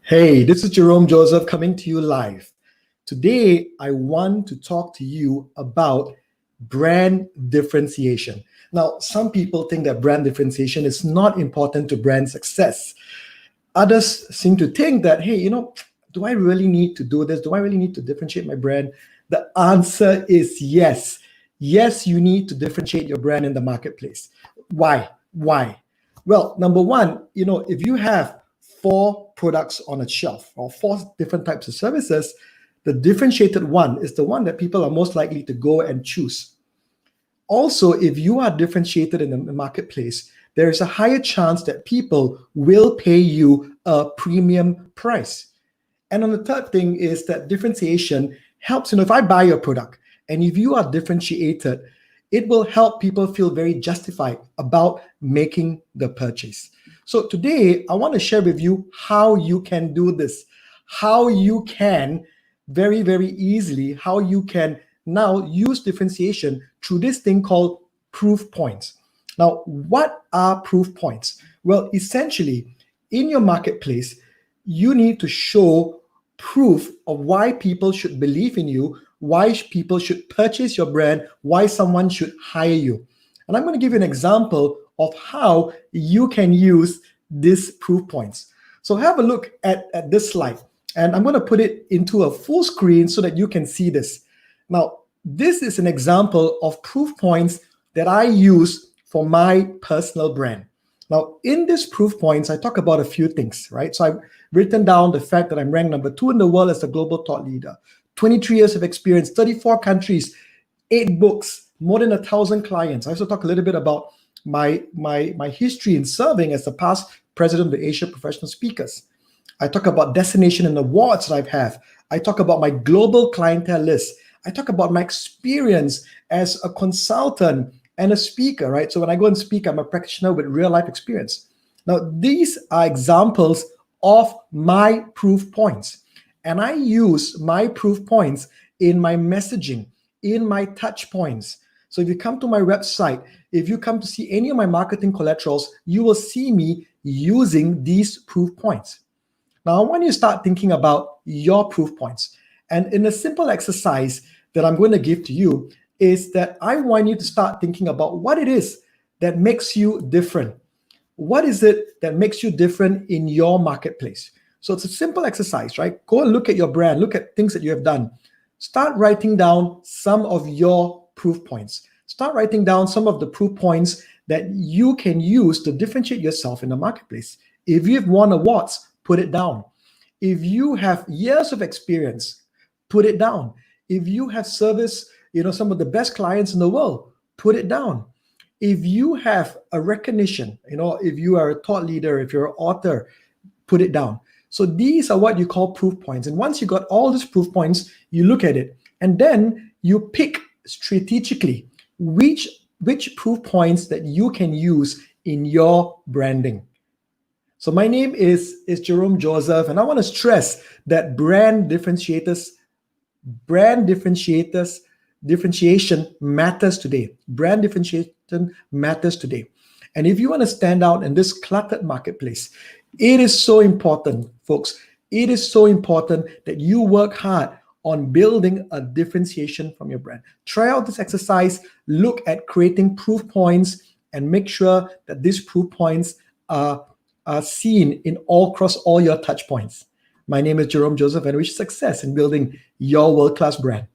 Hey, this is Jerome Joseph coming to you live. Today, I want to talk to you about brand differentiation. Now, some people think that brand differentiation is not important to brand success. Others seem to think that, hey, do I really need to do this? Do I really need to differentiate my brand? The answer is yes. Yes, you need to differentiate your brand in the marketplace. Why? Why? Well, number one, if you have four products on a shelf or four different types of services, the differentiated one is the one that people are most likely to go and choose. Also, if you are differentiated in the marketplace, there is a higher chance that people will pay you a premium price. And on the third thing is that differentiation helps, if I buy your product and if you are differentiated, it will help people feel very justified about making the purchase. So today, I want to share with you how you can do this, how you can very, very easily, how you can now use differentiation through this thing called proof points. Now, what are proof points? Well, essentially, in your marketplace, you need to show proof of why people should believe in you, why people should purchase your brand, why someone should hire you. And I'm going to give you an example of how you can use these proof points. So have a look at this slide, and I'm going to put it into a full screen so that you can see this. Now, this is an example of proof points that I use for my personal brand. Now, in these proof points, I talk about a few things, right? So I've written down the fact that I'm ranked number 2 in the world as a global thought leader, 23 years of experience, 34 countries, 8 books, more than 1,000 clients. I also talk a little bit about my history in serving as the past president of the Asia Professional Speakers. I talk about destination and awards that I've had. I talk about my global clientele list. I talk about my experience as a consultant and a speaker, right? So when I go and speak, I'm a practitioner with real life experience. Now, these are examples of my proof points. And I use my proof points in my messaging, in my touch points. So if you come to my website, if you come to see any of my marketing collaterals, you will see me using these proof points. Now, I want you to start thinking about your proof points. And in a simple exercise that I'm going to give to you is that I want you to start thinking about what it is that makes you different. What is it that makes you different in your marketplace? So it's a simple exercise, right? Go and look at your brand, look at things that you have done. Start writing down some of your proof points. Start writing down some of the proof points that you can use to differentiate yourself in the marketplace. If you've won awards, put it down. If you have years of experience, put it down. If you have serviced, some of the best clients in the world, put it down. If you have a recognition, if you are a thought leader, if you're an author, put it down. So these are what you call proof points. And once you got all these proof points, you look at it, and then you pick strategically which proof points that you can use in your branding. So my name is Jerome Joseph, and I want to stress that differentiation matters today. Brand differentiation matters today. And if you want to stand out in this cluttered marketplace, it is so important, folks. It is so important that you work hard on building a differentiation from your brand. Try out this exercise, look at creating proof points, and make sure that these proof points are seen across all your touch points. My name is Jerome Joseph, and I wish success in building your world-class brand.